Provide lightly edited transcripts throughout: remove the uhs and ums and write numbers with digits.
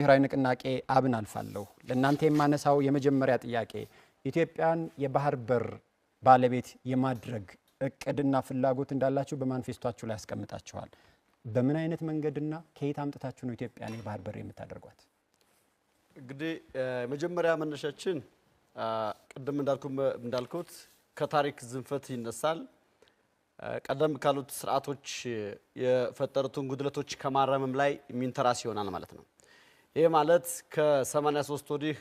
ብሔራዊ ንቅናቄ አብን አልፋለሁ ለእናንተ የማነሳው የመጀመሪያ ጥያቄ ኢትዮጵያን የባህር በር ባለቤት የማድረግ እቅድና ፍላጎት እንዳላችሁ በማኒፌስቶአችሁ ላይ ያስቀምጣችኋል። በምን አይነት መንገድና ከየት አምጥታችሁ ነው ኢትዮጵያን የባህር በር የምታደርጓት? እንግዲህ መጀመሪያ መነሻችን ቀደም እንዳልኩት ከታሪክ ዝንፈት ይነሳል። ቀደም ካሉት ስርዓቶች የፈጠሩትን ጉድለቶች ከማረምም ላይ የሚንተራስ ይሆናል ማለት ነው። ይሄ ማለት ከ83 ወዲህ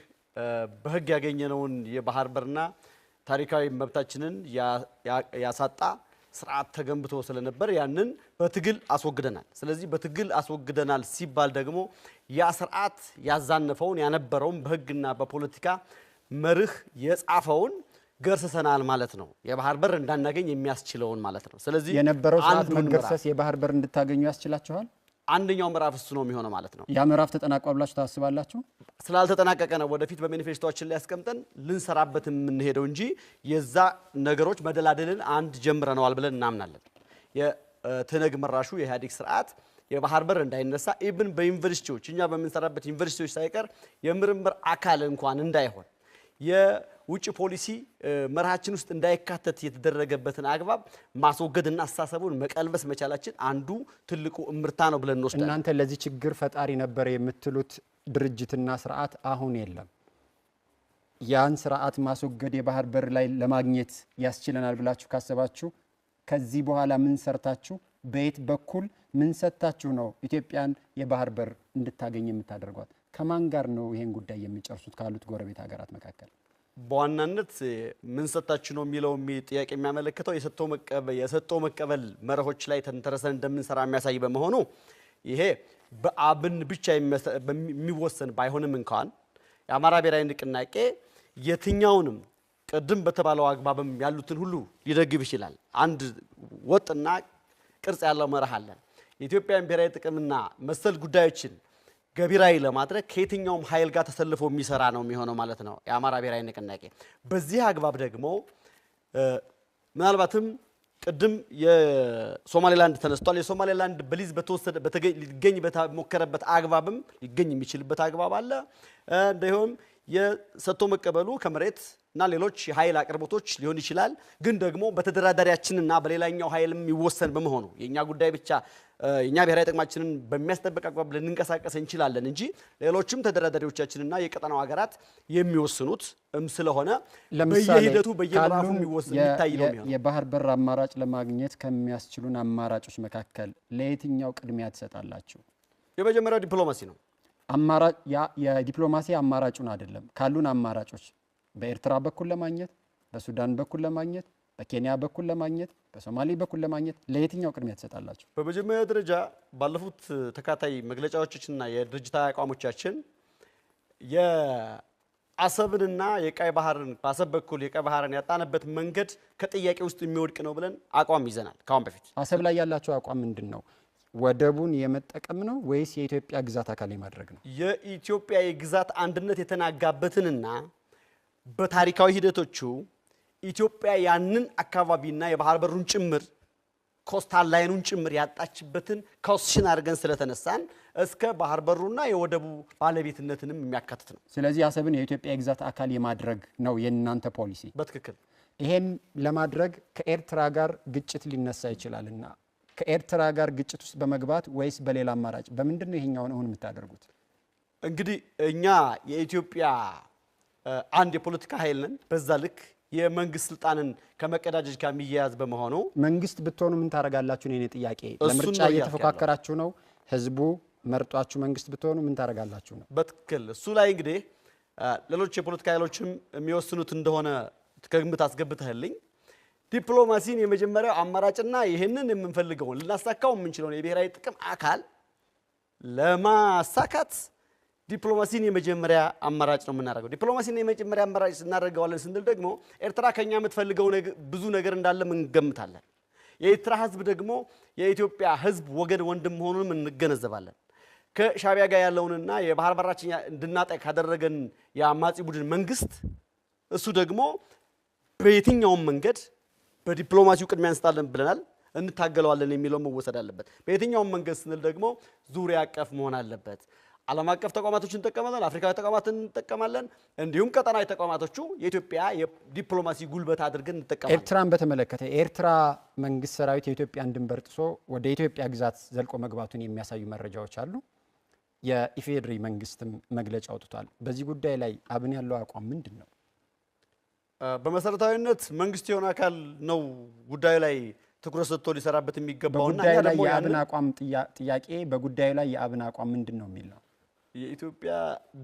በህግ ያገኘነውን የባህር በርና ታሪካዊ መብታችንን ያሳጣ ስርዓት ተገንብቶ ስለነበር ያንን በትግል አስወግደናል። ስለዚህ በትግል አስወግደናል ሲባል ደግሞ ያ ስርዓት ያዛነፈውን ያነበረውን በህግና በፖለቲካ መርህ የጻፈውን ገርሰሰናል ማለት ነው። የባህር በር እንዳናገኝ የሚያስችለውን ማለት ነው። ስለዚህ የነበረው ስርዓት መገርሰስ የባህር በር እንድታገኙ ያስችላችኋል። አንደኛው ምዕራፍ እሱ ነው የሚሆነው ማለት ነው። ያ ምዕራፍ ተጠናቋል ብላችሁ ታስባላችሁ? ስላልተጠናቀቀ ነው ወደፊት በማኒፌስቶአችን ላይ ያስቀምጠን ልንሰራበት የምንሄደው እንጂ የዛ ነገሮች መደላደልን አንድ ጀምረናል ብለን እናምናለን። የትነግ መራሹ የኢህአዴግ ስርዓት የባህር በር እንዳይነሳ ኢብን በዩኒቨርሲቲዎች እኛ በመንሰራበት ዩኒቨርሲቲዎች ሳይቀር የምርምር አካል እንኳን እንዳይሆን የውጭ ፖሊሲ መርሃችን ውስጥ እንዳይካተት የተደረገበትን አግባብ ማስወገድና አስተሳሰቡን መቀልበስ መቻላችን አንዱ ትልቁ እምርታ ነው ብለን እንወስዳለን። እናንተ ለዚህ ችግር ፈጣሪ ነበር የምትሉት ድርጅትና ስርዓት አሁን የለም። ያን ስርዓት ማስወገድ የባህር በር ላይ ለማግኘት ያስችለናል ብላችሁ ካሰባችሁ ከዚህ በኋላ ምን ሰርታችሁ በየት በኩል ምን ሰጣችሁ ነው ኢትዮጵያን የባህር በር እንድታገኝ የምታደርጓት? ከማን ጋር ነው ይሄን ጉዳይ የሚጨርሱት ካሉት ጎረቤት ሀገራት መካከል? በዋናነት ምን ሰጣችሁ ነው የሚለው ጥያቄ የሚያመለክተው የሰጠው መቀበል መርሆች ላይ ተንተረሰን እንደምንሰራ የሚያሳይ በመሆኑ ይሄ በአብን ብቻ የሚወሰን ባይሆንም እንኳን የአማራ ብሔራዊ ንቅናቄ የትኛውንም ቅድም በተባለው አግባብም ያሉትን ሁሉ ሊደግፍ ይችላል። አንድ ወጥና ቅርጽ ያለው መርህ አለ። የኢትዮጵያን ብሔራዊ ጥቅምና መሰል ጉዳዮችን ገቢራዊ ለማድረግ ከየትኛውም ኃይል ጋር ተሰልፎ የሚሰራ ነው የሚሆነው ማለት ነው የአማራ ብሔራዊ ንቅናቄ። በዚህ አግባብ ደግሞ ምናልባትም ቅድም የሶማሌላንድ ተነስቷል። የሶማሌላንድ በሊዝ ሊገኝ በተሞከረበት አግባብም ሊገኝ የሚችልበት አግባብ አለ። እንደውም የሰጥቶ መቀበሉ ከመሬት እና ሌሎች የኃይል አቅርቦቶች ሊሆን ይችላል። ግን ደግሞ በተደራዳሪያችንና በሌላኛው ኃይልም ይወሰን በመሆኑ የኛ ጉዳይ ብቻ የኛ ብሔራዊ ጥቅማችንን በሚያስጠብቅ አግባብ ልንንቀሳቀስ እንችላለን እንጂ ሌሎችም ተደራዳሪዎቻችንና የቀጠናው ሀገራት የሚወስኑት ስለሆነ በየሂደቱ በየምዕራፉ የሚታይ ነው የሚሆነው። የባህር በር አማራጭ ለማግኘት ከሚያስችሉን አማራጮች መካከል ለየትኛው ቅድሚያ ትሰጣላችሁ? የመጀመሪያው ዲፕሎማሲ ነው። አማራጭ የዲፕሎማሲ አማራጩን አይደለም ካሉን አማራጮች በኤርትራ በኩል ለማግኘት፣ በሱዳን በኩል ለማግኘት፣ በኬንያ በኩል ለማግኘት፣ በሶማሌ በኩል ለማግኘት ለየትኛው ቅድሚያ ትሰጣላችሁ? በመጀመሪያ ደረጃ ባለፉት ተካታይ መግለጫዎችና የድርጅታዊ አቋሞቻችን የአሰብንና የቀይ ባህርን በአሰብ በኩል የቀይ ባህርን ያጣነበት መንገድ ከጥያቄ ውስጥ የሚወድቅ ነው ብለን አቋም ይዘናል። ካሁን በፊት አሰብ ላይ ያላችሁ አቋም ምንድን ነው? ወደቡን የመጠቀም ነው ወይስ የኢትዮጵያ ግዛት አካል የማድረግ ነው? የኢትዮጵያ የግዛት አንድነት የተናጋበትንና በታሪካዊ ሂደቶቹ ኢትዮጵያ ያንን አካባቢና የባህር በሩን ጭምር ኮስታል ላይኑን ጭምር ያጣችበትን ኮስሽን አድርገን ስለተነሳን እስከ ባህር በሩና የወደቡ ባለቤትነትንም የሚያካትት ነው። ስለዚህ አሰብን የኢትዮጵያ የግዛት አካል የማድረግ ነው የእናንተ ፖሊሲ? በትክክል። ይሄን ለማድረግ ከኤርትራ ጋር ግጭት ሊነሳ ይችላልና ከኤርትራ ጋር ግጭት ውስጥ በመግባት ወይስ በሌላ አማራጭ በምንድን ነው ይሄኛውን አሁን የምታደርጉት? እንግዲህ እኛ የኢትዮጵያ አንድ የፖለቲካ ኃይል ነን። በዛ ልክ የመንግስት ስልጣንን ከመቀዳጀት ጋር የሚያያዝ በመሆኑ መንግስት ብትሆኑ ምን ታረጋላችሁ? እኔ ጥያቄ ለምርጫ እየተፎካከራችሁ ነው። ህዝቡ መርጧችሁ መንግስት ብትሆኑ ምን ታረጋላችሁ ነው? በትክክል። እሱ ላይ እንግዲህ ሌሎች የፖለቲካ ኃይሎችም የሚወስኑት እንደሆነ ከግምት አስገብተህልኝ ዲፕሎማሲን የመጀመሪያው አማራጭና ይሄንን የምንፈልገው ልናሳካው የምንችለው የብሔራዊ ጥቅም አካል ለማሳካት ዲፕሎማሲን የመጀመሪያ አማራጭ ነው የምናደርገው። ዲፕሎማሲን የመጀመሪያ አማራጭ እናደርገዋለን ስንል ደግሞ ኤርትራ ከኛ የምትፈልገው ብዙ ነገር እንዳለ እንገምታለን። የኤርትራ ህዝብ ደግሞ የኢትዮጵያ ህዝብ ወገን ወንድም መሆኑንም እንገነዘባለን። ከሻቢያ ጋር ያለውንና የባህር በራችን እንድናጣ ካደረገን የአማጺ ቡድን መንግስት እሱ ደግሞ በየትኛውም መንገድ በዲፕሎማሲው ቅድሚያ እንስጣለን ብለናል። እንታገለዋለን የሚለው መወሰድ አለበት። በየትኛውም መንገድ ስንል ደግሞ ዙሪያ አቀፍ መሆን አለበት። ዓለም አቀፍ ተቋማቶችን እንጠቀማለን፣ አፍሪካዊ ተቋማትን እንጠቀማለን፣ እንዲሁም ቀጠናዊ ተቋማቶቹ የኢትዮጵያ የዲፕሎማሲ ጉልበት አድርገን እንጠቀማለን። ኤርትራን በተመለከተ የኤርትራ መንግስት ሰራዊት የኢትዮጵያን ድንበር ጥሶ ወደ ኢትዮጵያ ግዛት ዘልቆ መግባቱን የሚያሳዩ መረጃዎች አሉ። የኢፌዴሪ መንግስትም መግለጫ አውጥቷል። በዚህ ጉዳይ ላይ አብን ያለው አቋም ምንድን ነው? በመሰረታዊነት መንግስት የሆነ አካል ነው ጉዳዩ ላይ ትኩረት ሰጥቶ ሊሰራበት የሚገባውና በጉዳዩ ላይ የአብን አቋም ጥያቄ በጉዳዩ ላይ የአብን አቋም ምንድን ነው የሚል ነው። የኢትዮጵያ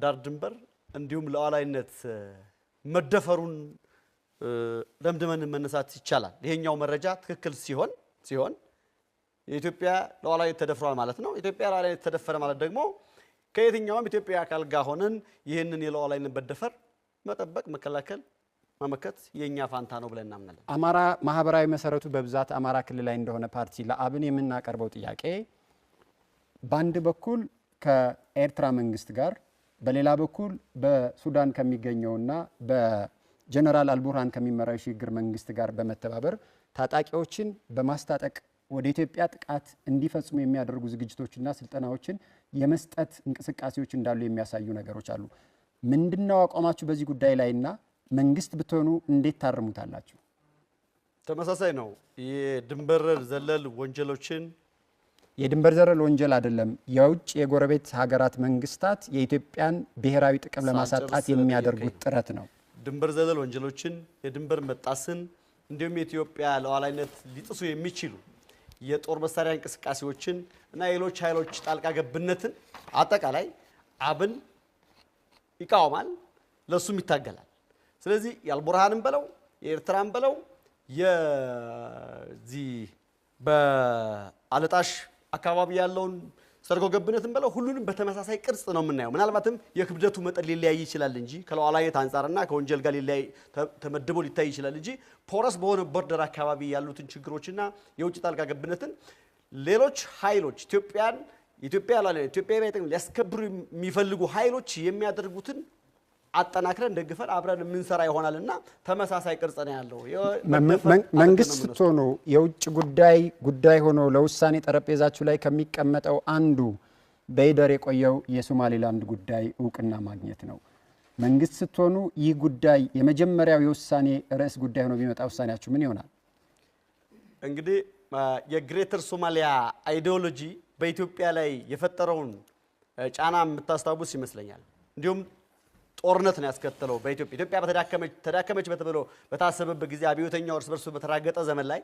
ዳር ድንበር እንዲሁም ሉዓላዊነት መደፈሩን ደምድመን መነሳት ይቻላል። ይሄኛው መረጃ ትክክል ሲሆን የኢትዮጵያ ሉዓላዊነት ተደፍሯል ማለት ነው። ኢትዮጵያ ሉዓላዊነት ተደፈረ ማለት ደግሞ ከየትኛውም ኢትዮጵያ አካል ጋር ሆነን ይህንን የሉዓላዊነት መደፈር መጠበቅ፣ መከላከል፣ መመከት የኛ ፋንታ ነው ብለን እናምናለን። አማራ ማህበራዊ መሰረቱ በብዛት አማራ ክልል ላይ እንደሆነ ፓርቲ ለአብን የምናቀርበው ጥያቄ በአንድ በኩል ከኤርትራ መንግስት ጋር በሌላ በኩል በሱዳን ከሚገኘውና በጀነራል አልቡርሃን ከሚመራው የሽግግር መንግስት ጋር በመተባበር ታጣቂዎችን በማስታጠቅ ወደ ኢትዮጵያ ጥቃት እንዲፈጽሙ የሚያደርጉ ዝግጅቶችና ስልጠናዎችን የመስጠት እንቅስቃሴዎች እንዳሉ የሚያሳዩ ነገሮች አሉ። ምንድነው አቋማችሁ በዚህ ጉዳይ ላይና መንግስት ብትሆኑ እንዴት ታርሙታላችሁ? ተመሳሳይ ነው። የድንበር ዘለል ወንጀሎችን የድንበር ዘለል ወንጀል አይደለም፣ የውጭ የጎረቤት ሀገራት መንግስታት የኢትዮጵያን ብሔራዊ ጥቅም ለማሳጣት የሚያደርጉት ጥረት ነው። ድንበር ዘለል ወንጀሎችን፣ የድንበር መጣስን እንዲሁም የኢትዮጵያ ሉዓላዊነት ሊጥሱ የሚችሉ የጦር መሳሪያ እንቅስቃሴዎችን እና ሌሎች ኃይሎች ጣልቃ ገብነትን አጠቃላይ አብን ይቃወማል፣ ለሱም ይታገላል። ስለዚህ የአልቡርሃንም በለው የኤርትራን በለው የዚህ በአለጣሽ አካባቢ ያለውን ሰርጎ ገብነትን በለው ሁሉንም በተመሳሳይ ቅርጽ ነው የምናየው። ምናልባትም የክብደቱ መጠን ሊለያይ ይችላል እንጂ ከሉዓላዊነት አንፃርና ከወንጀል ጋር ሊለያይ ተመድቦ ሊታይ ይችላል እንጂ ፖረስ በሆነ ቦርደር አካባቢ ያሉትን ችግሮችና የውጭ ጣልቃ ገብነትን ሌሎች ኃይሎች የኢትዮጵያ ጥቅም ሊያስከብሩ የሚፈልጉ ኃይሎች የሚያደርጉትን አጠናክረን ደግፈን አብረን የምንሰራ ይሆናልና ተመሳሳይ ቅርጽ ነው ያለው። መንግስት ስትሆኑ የውጭ ጉዳይ ሆኖ ለውሳኔ ጠረጴዛችሁ ላይ ከሚቀመጠው አንዱ በይደር የቆየው የሶማሌላንድ ጉዳይ እውቅና ማግኘት ነው። መንግስት ስትሆኑ ይህ ጉዳይ የመጀመሪያው የውሳኔ ርዕስ ጉዳይ ሆኖ ቢመጣ ውሳኔያችሁ ምን ይሆናል? እንግዲህ የግሬተር ሶማሊያ አይዲዮሎጂ በኢትዮጵያ ላይ የፈጠረውን ጫና የምታስታውስ ይመስለኛል። እንዲሁም ጦርነት ነው ያስከተለው። ኢትዮጵያ ተዳከመች በተብሎ በታሰበበት ጊዜ አብዮተኛው እርስ በርሱ በተራገጠ ዘመን ላይ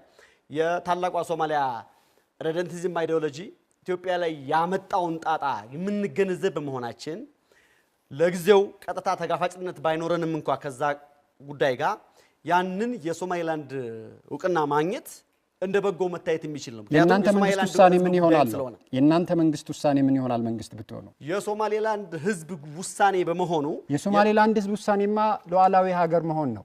የታላቋ ሶማሊያ ሬደንቲዝም አይዲዮሎጂ ኢትዮጵያ ላይ ያመጣውን ጣጣ የምንገነዘብ በመሆናችን ለጊዜው ቀጥታ ተጋፋጭነት ባይኖረንም እንኳ ከዛ ጉዳይ ጋር ያንን የሶማሊላንድ እውቅና ማግኘት እንደ በጎ መታየት የሚችል ነው። የእናንተ መንግስት ውሳኔ ምን ይሆናል? የእናንተ መንግስት ውሳኔ ምን ይሆናል? መንግስት ብትሆኑ የሶማሌላንድ ህዝብ ውሳኔ በመሆኑ የሶማሌላንድ ህዝብ ውሳኔማ ሉዓላዊ ሀገር መሆን ነው።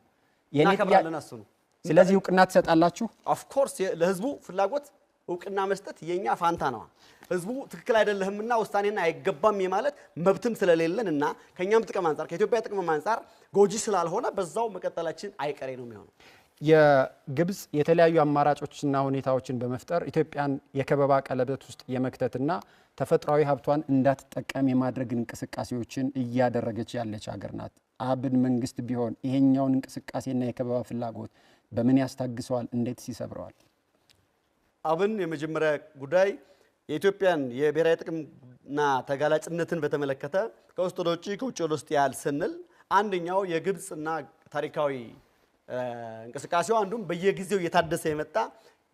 ስለዚህ እውቅና ትሰጣላችሁ? ኦፍ ኮርስ ለህዝቡ ፍላጎት እውቅና መስጠት የኛ ፋንታ ነው። ህዝቡ ትክክል አይደለህምና ውሳኔና አይገባም የማለት መብትም ስለሌለንና ከኛም ጥቅም አንፃር ከኢትዮጵያ ጥቅም አንፃር ጎጂ ስላልሆነ በዛው መቀጠላችን አይቀሬ ነው የሚሆነው። የግብጽ የተለያዩ አማራጮችና ሁኔታዎችን በመፍጠር ኢትዮጵያን የከበባ ቀለበት ውስጥ የመክተትና ተፈጥሯዊ ሀብቷን እንዳትጠቀም የማድረግ እንቅስቃሴዎችን እያደረገች ያለች ሀገር ናት። አብን መንግስት ቢሆን ይሄኛውን እንቅስቃሴና የከበባ ፍላጎት በምን ያስታግሰዋል? እንዴት ይሰብረዋል? አብን የመጀመሪያ ጉዳይ የኢትዮጵያን የብሔራዊ ጥቅምና ተጋላጭነትን በተመለከተ ከውስጥ ወደ ውጭ ከውጭ ወደ ውስጥ ያህል ስንል አንደኛው የግብጽና ታሪካዊ እንቅስቃሴው አንዱም በየጊዜው እየታደሰ የመጣ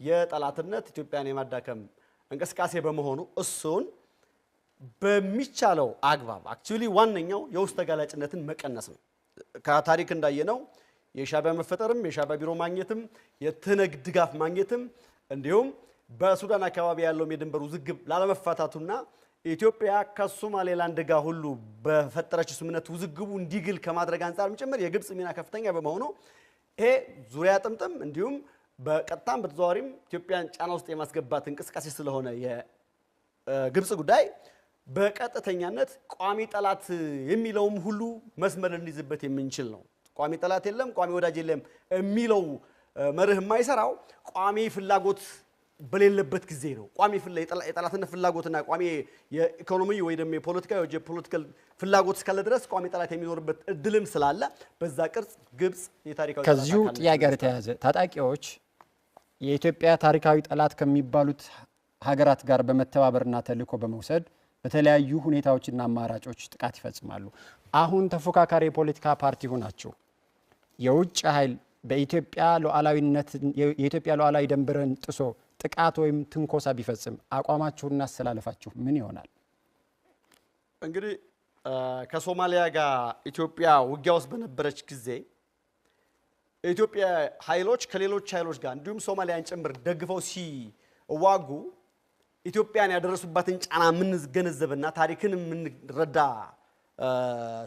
የጠላትነት ኢትዮጵያን የማዳከም እንቅስቃሴ በመሆኑ እሱን በሚቻለው አግባብ አክቹሊ ዋነኛው የውስጥ ተጋላጭነትን መቀነስ ነው። ከታሪክ እንዳየነው የሻዕቢያ መፈጠርም የሻዕቢያ ቢሮ ማግኘትም የትነግ ድጋፍ ማግኘትም እንዲሁም በሱዳን አካባቢ ያለው የድንበር ውዝግብ ላለመፋታቱና ኢትዮጵያ ከሶማሌላንድ ጋር ሁሉ በፈጠረችው ስምምነት ውዝግቡ እንዲግል ከማድረግ አንፃርም ጭምር የግብጽ ሚና ከፍተኛ በመሆኑ ይሄ ዙሪያ ጥምጥም እንዲሁም በቀጥታም በተዘዋዋሪም ኢትዮጵያን ጫና ውስጥ የማስገባት እንቅስቃሴ ስለሆነ የግብጽ ጉዳይ በቀጥተኛነት ቋሚ ጠላት የሚለውም ሁሉ መስመር እንይዝበት የምንችል ነው። ቋሚ ጠላት የለም፣ ቋሚ ወዳጅ የለም የሚለው መርህ የማይሰራው ቋሚ ፍላጎት በሌለበት ጊዜ ነው። ቋሚ የጠላትነት ፍላጎትና ቋሚ የኢኮኖሚ ወይ ደግሞ የፖለቲካል ፍላጎት እስካለ ድረስ ቋሚ ጠላት የሚኖርበት እድልም ስላለ በዛ ቅርጽ ግብጽ የታሪካዊ ከዚሁ ጥያቄ ጋር የተያያዘ ታጣቂዎች የኢትዮጵያ ታሪካዊ ጠላት ከሚባሉት ሀገራት ጋር በመተባበርና ተልዕኮ በመውሰድ በተለያዩ ሁኔታዎችና አማራጮች ጥቃት ይፈጽማሉ። አሁን ተፎካካሪ የፖለቲካ ፓርቲ ሆናችሁ የውጭ ኃይል በኢትዮጵያ የኢትዮጵያ ሉዓላዊ ድንበርን ጥሶ ጥቃት ወይም ትንኮሳ ቢፈጽም አቋማችሁና አስተላለፋችሁ ምን ይሆናል? እንግዲህ ከሶማሊያ ጋር ኢትዮጵያ ውጊያ ውስጥ በነበረች ጊዜ የኢትዮጵያ ኃይሎች ከሌሎች ኃይሎች ጋር እንዲሁም ሶማሊያን ጭምር ደግፈው ሲዋጉ ኢትዮጵያን ያደረሱባትን ጫና የምንገነዘብና ታሪክን የምንረዳ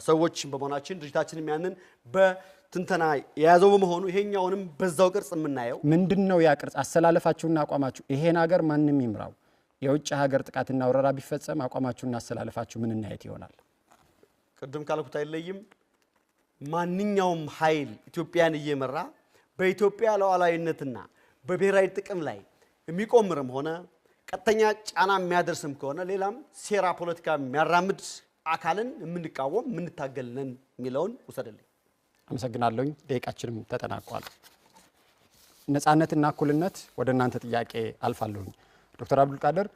ሰዎች በመሆናችን ድርጅታችንም ያንን በትንተና የያዘው በመሆኑ ይሄኛውንም በዛው ቅርጽ የምናየው ምንድነው ያ ቅርጽ አስተላለፋችሁና አቋማችሁ ይሄን ሀገር ማንም ይምራው የውጭ ሀገር ጥቃትና ወረራ ቢፈጸም አቋማችሁና አስተላለፋችሁ ምን እናየት ይሆናል? ቅድም ካልኩት አይለይም። ማንኛውም ኃይል ኢትዮጵያን እየመራ በኢትዮጵያ ሉዓላዊነትና በብሔራዊ ጥቅም ላይ የሚቆምርም ሆነ ቀጥተኛ ጫና የሚያደርስም ከሆነ ሌላም ሴራ ፖለቲካ የሚያራምድ አካልን የምንቃወም የምንታገል ነን የሚለውን ውሰድልኝ። አመሰግናለሁ። ደቂቃችንም ተጠናቋል። ነፃነትና እኩልነት ወደ እናንተ ጥያቄ አልፋለሁ። ዶክተር አብዱል ቃድር